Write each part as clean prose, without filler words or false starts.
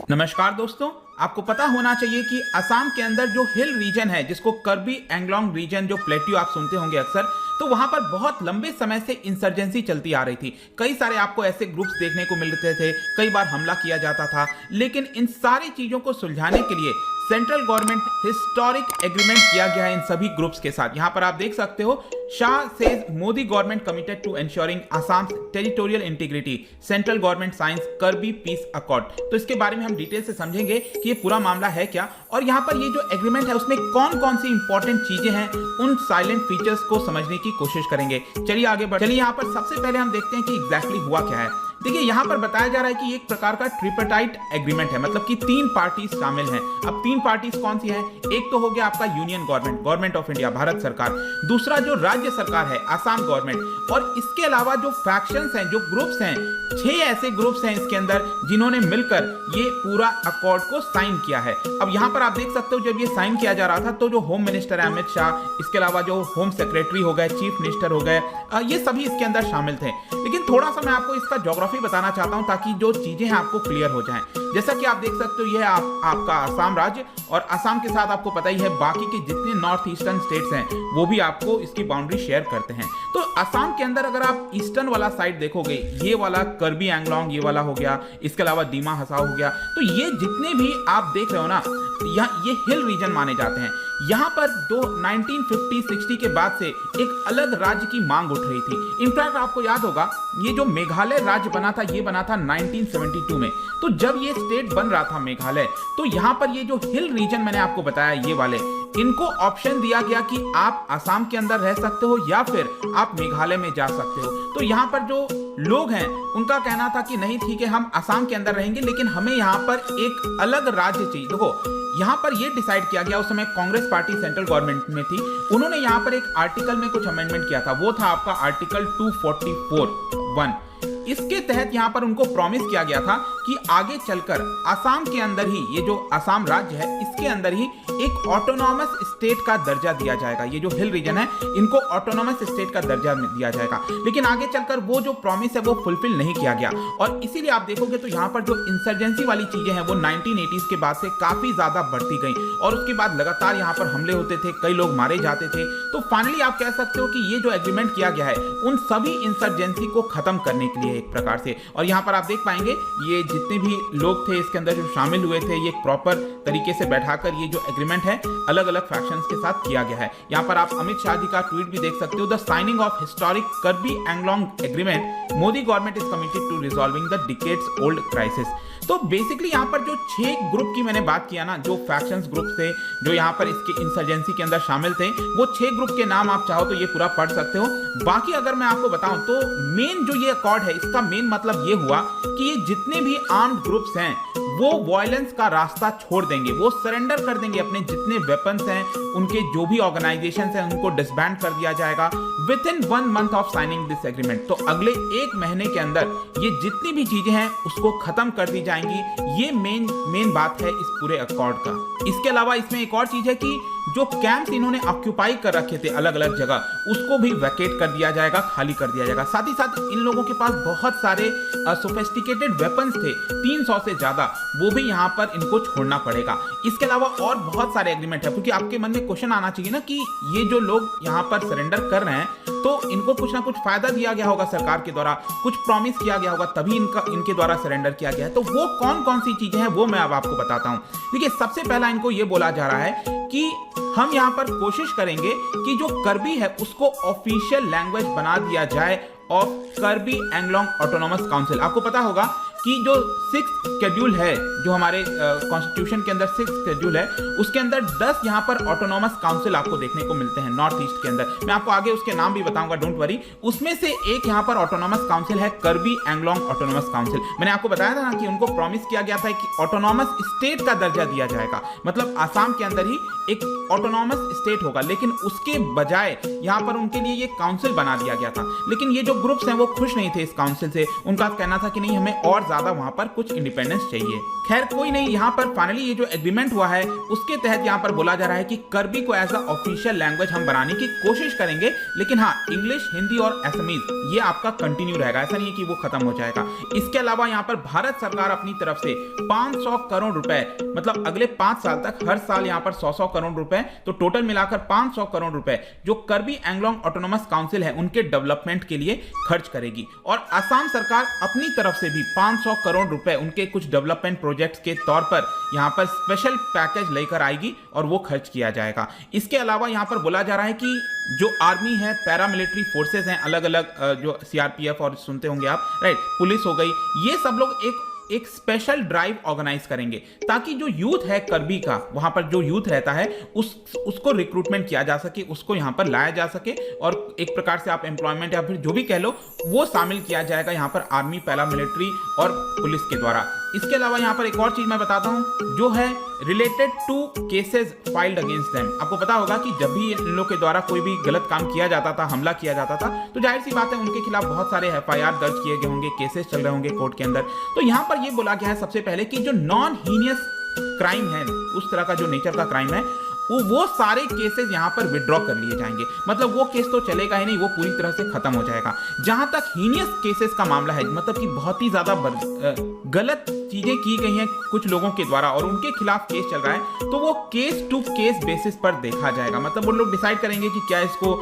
नमस्कार दोस्तों, आपको पता होना चाहिए कि असम के अंदर जो हिल रीजन है जिसको कर्बी एंगलोंग रीजन जो प्लेट्यू आप सुनते होंगे अक्सर, तो वहां पर बहुत लंबे समय से इंसर्जेंसी चलती आ रही थी। कई सारे आपको ऐसे ग्रुप्स देखने को मिलते थे, कई बार हमला किया जाता था, लेकिन इन सारी चीजों को सुलझाने के लिए सेंट्रल गवर्नमेंट हिस्टोरिक एग्रीमेंट किया गया है इन सभी ग्रुप्स के साथ। यहां पर आप देख सकते हो, Shah says Modi government committed to ensuring Assam territorial integrity, central government signs Karbi peace accord. तो इसके बारे में हम डिटेल से समझेंगे कि ये पूरा मामला है क्या, और यहाँ पर ये जो एग्रीमेंट है उसमें कौन कौन सी इंपॉर्टेंट चीजें हैं, उन साइलेंट फीचर्स को समझने की कोशिश करेंगे। चलिए आगे बढ़। चलिए यहाँ पर सबसे पहले हम देखते हैं कि एग्जैक्टली हुआ क्या है। देखिए यहाँ पर बताया जा रहा है कि एक प्रकार का ट्रिपटाइट एग्रीमेंट है, मतलब कि तीन पार्टीज शामिल हैं। अब तीन पार्टीज कौन सी हैं? एक तो हो गया आपका union government, government of India, Bharat सरकार। दूसरा जो राज्य सरकार है, असम गवर्नमेंट। और इसके अलावा जो फैक्शंस हैं, जो ग्रुप्स हैं, 6 ऐसे ग्रुप्स हैं इसके अंदर जिन्होंने मिलकर ये पूरा अकॉर्ड को साइन किया है। अब यहाँ पर आप देख सकते हो, जब ये साइन किया जा रहा था तो जो होम मिनिस्टर है अमित शाह, इसके अलावा जो होम सेक्रेटरी हो गए, चीफ मिनिस्टर हो गए, ये सभी इसके अंदर शामिल थे। लेकिन थोड़ा सा मैं आपको इसका ज्योग्राफी बताना चाहता हूं ताकि जो चीजें हैं आपको क्लियर हो जाएं। जैसा कि आप देख सकते हो, यह आपका असम राज्य, और असम के साथ आपको पता ही है बाकी के जितने नॉर्थ ईस्टर्न स्टेट्स हैं वो भी आपको इसकी बाउंड्री शेयर करते हैं। तो असम के अंदर अगर आप ईस्टर्न वाला साइड देखोगे, ये वाला कर्बी एंगलोंग ये वाला हो गया, इसके अलावा दीमा हसाओ हो गया, तो ये जितने भी आप देख रहे हो ना, ये हिल रीजन माने जाते हैं। यहाँ पर 1950-60 के बाद से एक अलग राज्य की मांग उठ रही थी। इनफैक्ट आपको याद होगा, ये जो मेघालय राज्य बना था, ये बना था 1972 में। तो जब ये स्टेट बन रहा था मेघालय, तो यहाँ पर ये जो हिल रीजन मैंने आपको बताया, ये वाले, इनको ऑप्शन दिया गया कि आप असम के अंदर रह सकते हो या फिर आप मेघालय में जा सकते हो। तो यहाँ पर जो लोग हैं उनका कहना था कि नहीं ठीक है, हम असम के अंदर रहेंगे, लेकिन हमें यहाँ पर एक अलग राज्य चाहिए। देखो यहाँ पर ये डिसाइड किया गया, उस समय कांग्रेस पार्टी सेंट्रल गवर्नमेंट में थी, उन्होंने यहाँ पर एक आर्टिकल में कुछ अमेंडमेंट किया था, वो था आपका आर्टिकल 244(1). इसके तहत यहाँ पर उनको प्रॉमिस किया गया था कि आगे चलकर असम के अंदर ही, ये जो असम राज्य है इसके अंदर ही एक ऑटोनॉमस स्टेट का दर्जा दिया जाएगा। ये जो हिल रीजन है इनको ऑटोनॉमस स्टेट का दर्जा दिया जाएगा। लेकिन आगे चलकर वो जो प्रॉमिस है वो फुलफिल नहीं किया गया, और इसीलिए आप देखोगे तो यहाँ पर जो इंसर्जेंसी वाली चीजें हैं वो 1980s के बाद से काफी ज्यादा बढ़ती गई, और उसके बाद लगातार यहाँ पर हमले होते थे, कई लोग मारे जाते थे। तो फाइनली आप कह सकते हो कि ये जो एग्रीमेंट किया गया है उन सभी इंसर्जेंसी को खत्म करने के लिए एक प्रकार से। और यहाँ पर आप देख पाएंगे ये जितने भी लोग थे इसके अंदर जो शामिल हुए थे, ये प्रॉपर तरीके से बैठाकर ये जो एग्रीमेंट है अलग अलग फैक्शंस के साथ किया गया है। यहाँ पर आप अमित शाह जी का ट्वीट भी देख सकते हो, the signing of historic Karbi Anglong agreement, Modi government is committed to resolving the decades old crisis. तो बेसिकली यहाँ पर जो 6 ग्रुप की मैंने बात किया ना, जो फैक्शंस ग्रुप थे जो यहाँ पर इसके इंसर्जेंसी के अंदर शामिल थे, वो 6 ग्रुप के नाम आप चाहो तो ये पूरा पढ़ सकते हो। बाकी अगर मैं आपको बताऊं तो मेन जो ये अकॉर्ड है, इसका मेन मतलब ये हुआ कि ये जितने भी आर्म्ड ग्रुप्स हैं वो वायलेंस का रास्ता छोड़ देंगे, वो सरेंडर कर देंगे, अपने जितने वेपन्स हैं, उनके जो भी ऑर्गेनाइजेशंस हैं उनको डिसबैंड कर दिया जाएगा with in 1 month of signing this agreement. तो अगले 1 महीने के अंदर ये जितनी भी चीजें हैं उसको खत्म कर दी जाएंगी। ये मेन बात है इस पूरे अकॉर्ड का। इसके अलावा इसमें एक और चीज है कि जो कैंप्स इन्होंने ऑक्यूपाई कर रखे थे अलग अलग जगह, उसको भी वैकेट कर दिया जाएगा, खाली कर दिया जाएगा। साथ ही साथ इन लोगों के पास बहुत सारे सोफिस्टिकेटेड वेपन्स थे, 300 से ज्यादा, वो भी यहाँ पर इनको छोड़ना पड़ेगा। इसके अलावा और बहुत सारे एग्रीमेंट है, क्योंकि आपके मन में क्वेश्चन आना चाहिए ना कि ये जो लोग यहाँ पर सरेंडर कर रहे हैं तो इनको कुछ ना कुछ फायदा दिया गया होगा सरकार के द्वारा, कुछ प्रॉमिस किया गया होगा, तभी इनके द्वारा सरेंडर किया गया है। तो वो कौन कौन सी चीजें हैं वो मैं अब आपको बताता हूँ। देखिए सबसे पहला इनको ये बोला जा रहा है कि हम यहाँ पर कोशिश करेंगे कि जो कर्बी है उसको ऑफिशियल लैंग्वेज बना दिया जाए of Kirby Anglong autonomous council. आपको पता होगा कि जो 6th शेड्यूल है, जो हमारे कॉन्स्टिट्यूशन के अंदर 6th शेड्यूल है, उसके अंदर 10 यहाँ पर ऑटोनॉमस काउंसिल आपको देखने को मिलते हैं नॉर्थ ईस्ट के अंदर। मैं आपको आगे उसके नाम भी बताऊंगा, डोंट वरी। उसमें से एक यहाँ पर ऑटोनॉमस काउंसिल है कर्बी एंगलोंग ऑटोनॉमस काउंसिल। मैंने आपको बताया था ना कि उनको प्रॉमिस किया गया था कि ऑटोनॉमस स्टेट का दर्जा दिया जाएगा, मतलब आसाम के अंदर ही एक ऑटोनॉमस स्टेट होगा, लेकिन उसके बजाय यहाँ पर उनके लिए ये काउंसिल बना दिया गया था। लेकिन ये जो ग्रुप्स हैं वो खुश नहीं थे इस काउंसिल से, उनका कहना था कि नहीं, हमें और ज्यादा वहां पर कुछ इंडिपेंडेंस चाहिए। खैर कोई नहीं, यहाँ पर फाइनली ये जो एग्रीमेंट हुआ है उसके तहत यहाँ पर बोला जा रहा है कि करबी को एज अ ऑफिशियल लैंग्वेज हम बनाने की कोशिश करेंगे, लेकिन हाँ इंग्लिश, हिंदी और असमीज ये आपका कंटिन्यू रहेगा, ऐसा नहीं है कि वो खत्म हो जाएगा। इसके अलावा यहाँ पर भारत सरकार अपनी तरफ से 500 करोड़ रुपए, मतलब अगले 5 साल तक हर साल यहाँ पर 100 करोड़ रुपए, तो टोटल मिलाकर 500 करोड़ रुपए जो करबी एंग्लोंग ऑटोनोमस काउंसिल है उनके डेवलपमेंट के लिए खर्च करेगी। और असम सरकार अपनी तरफ से भी 500 करोड़ रुपए उनके कुछ डेवलपमेंट प्रोजेक्ट्स के तौर पर यहाँ पर स्पेशल पैकेज लेकर आएगी और वो खर्च किया जाएगा। इसके अलावा यहाँ पर बोला जा रहा है कि जो आर्मी है, पैरामिलिट्री फोर्सेस हैं अलग अलग, जो सीआरपीएफ और सुनते होंगे आप, राइट, पुलिस हो गई, ये सब लोग एक स्पेशल ड्राइव ऑर्गेनाइज करेंगे ताकि जो यूथ है करबी का, वहां पर जो यूथ रहता है उसको रिक्रूटमेंट किया जा सके, उसको यहां पर लाया जा सके और एक प्रकार से आप एम्प्लॉयमेंट या फिर जो भी कह लो वो शामिल किया जाएगा यहाँ पर आर्मी, पैरामिलिट्री और पुलिस के द्वारा। इसके अलावा यहाँ पर एक और चीज मैं बताता हूँ जो है related to cases filed against them. आपको पता होगा कि जब भी इन लोगों के द्वारा कोई भी गलत काम किया जाता था, हमला किया जाता था, तो जाहिर सी बात है उनके खिलाफ बहुत सारे एफआईआर दर्ज किए गए होंगे, केसेस चल रहे होंगे कोर्ट के अंदर। तो यहाँ पर ये बोला गया है सबसे पहले कि जो नॉन हीनियस क्राइम है, उस तरह का जो नेचर का क्राइम है, वो सारे केसेस यहाँ पर विड्रॉ कर लिए जाएंगे। मतलब वो केस तो चलेगा ही नहीं, वो पूरी तरह से खत्म हो जाएगा। जहां तक हीनियस केसेस का मामला है, मतलब कि बहुत ही ज्यादा गलत चीजें की गई हैं कुछ लोगों के द्वारा और उनके खिलाफ केस चल रहा है, तो वो केस टू केस बेसिस पर देखा जाएगा। मतलब वो लोग डिसाइड करेंगे कि क्या इसको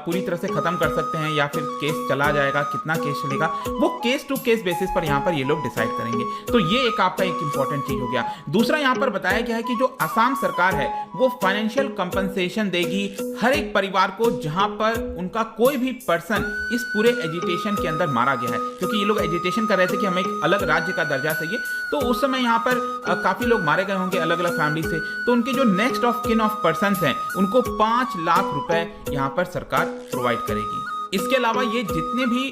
पूरी तरह से खत्म कर सकते हैं या फिर केस चला जाएगा, कितना केस चलेगा, वो केस टू केस बेसिस पर यहाँ पर ये लोग डिसाइड करेंगे। तो ये एक आपका एक इंपॉर्टेंट चीज हो गया। दूसरा यहाँ पर बताया गया है कि जो असम सरकार है वो फाइनेंशियल कंपनसेशन देगी हर एक परिवार को जहां पर उनका कोई भी पर्सन इस पूरे एजिटेशन के अंदर मारा गया है, क्योंकि ये लोग एजिटेशन कर रहे थे कि हमें एक अलग राज्य का दर्जा चाहिए। तो उस समय यहाँ पर काफी लोग मारे गए होंगे अलग अलग फैमिली से, तो उनके जो next of kin of persons हैं उनको 5 लाख रुपए यहाँ पर सरकार प्रोवाइड करेगी। इसके अलावा ये जितने भी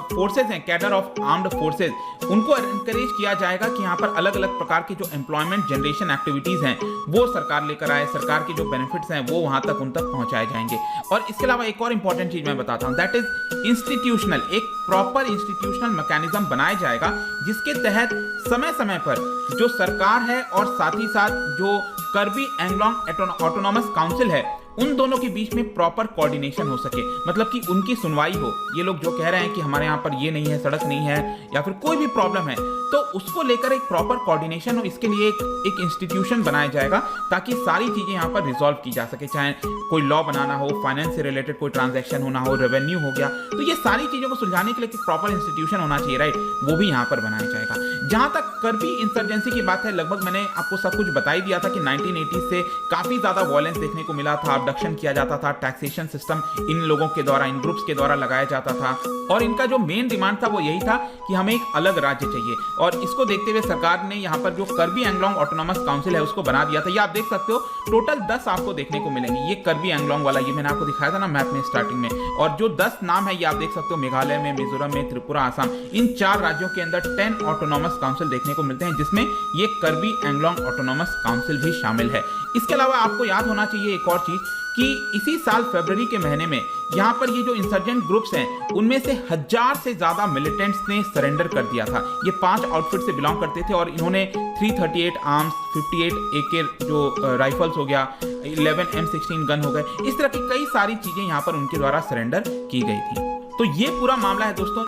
फोर्सेज हैं, कैडर ऑफ आर्म्ड फोर्सेज, उनको एनकरेज किया जाएगा कि यहाँ पर अलग अलग प्रकार की जो एम्प्लॉयमेंट जनरेशन एक्टिविटीज हैं वो सरकार लेकर आए, सरकार के जो बेनिफिट्स हैं वो वहां तक उन तक पहुंचाए जाएंगे। और इसके अलावा एक और इंपॉर्टेंट चीज मैं बताता हूं, दैट इज इंस्टीट्यूशनल, एक प्रॉपर इंस्टीट्यूशनल मैकेनिज्म बनाया जाएगा जिसके तहत समय समय पर जो सरकार है और साथ ही साथ जो करबी एंग्लोंग ऑटोनॉमस काउंसिल है उन दोनों के बीच में प्रॉपर कोऑर्डिनेशन हो सके, मतलब कि उनकी सुनवाई हो। ये लोग जो कह रहे हैं कि हमारे यहाँ पर ये नहीं है, सड़क नहीं है या फिर कोई भी प्रॉब्लम है, तो उसको लेकर एक प्रॉपर कोऑर्डिनेशन हो, इसके लिए एक इंस्टीट्यूशन बनाया जाएगा ताकि सारी चीजें यहाँ पर रिजॉल्व की जा सके। चाहे कोई लॉ बनाना हो, फाइनेंस से रिलेटेड कोई ट्रांजैक्शन होना हो, रेवेन्यू हो गया, तो ये सारी चीजों को सुलझाने के लिए एक प्रॉपर इंस्टीट्यूशन होना चाहिए, राइट, वो भी यहाँ पर बनाया जाएगा। जहां तक करबी इंसर्जेंसी की बात है, लगभग मैंने आपको सब कुछ बता ही दिया था कि 1980 से काफी ज्यादा वायलेंस देखने को मिला था, अबडक्शन किया जाता था, टैक्सेशन सिस्टम इन लोगों के द्वारा, इन ग्रुप्स के द्वारा लगाया जाता था और इनका जो मेन डिमांड था वो यही था कि हमें एक अलग राज्य चाहिए। और इसको देखते हुए सरकार ने यहाँ पर जो करबी एंग्लोंग ऑटोनॉमस काउंसिल है उसको बना दिया था। ये आप देख सकते हो टोटल 10 आपको देखने को मिलेंगे। ये करबी एंग्लोंग वाला, ये मैंने आपको दिखाया था ना मैप में स्टार्टिंग में, और जो 10 नाम है ये आप देख सकते हो, मेघालय में, मिजोरम में, त्रिपुरा, आसाम, इन 4 राज्यों के अंदर 10 ऑटोनॉमस काउंसिल देखने को मिलते हैं जिसमें ये करबी एंग्लोंग ऑटोनॉमस काउंसिल भी शामिल है। इसके अलावा आपको याद होना चाहिए एक और चीज कि इसी साल फरवरी के महीने में यहाँ पर ये जो इंसर्जेंट ग्रुप्स हैं उनमें से 1000 से ज्यादा मिलिटेंट्स ने सरेंडर कर दिया था। ये 5 आउटफिट से बिलोंग करते थे और इन्होंने 338 आर्म्स, 58 AK जो राइफल्स हो गया, 11 M16 गन हो गए, इस तरह की कई सारी चीजें यहाँ पर उनके द्वारा सरेंडर की गई थी। तो ये पूरा मामला है दोस्तों।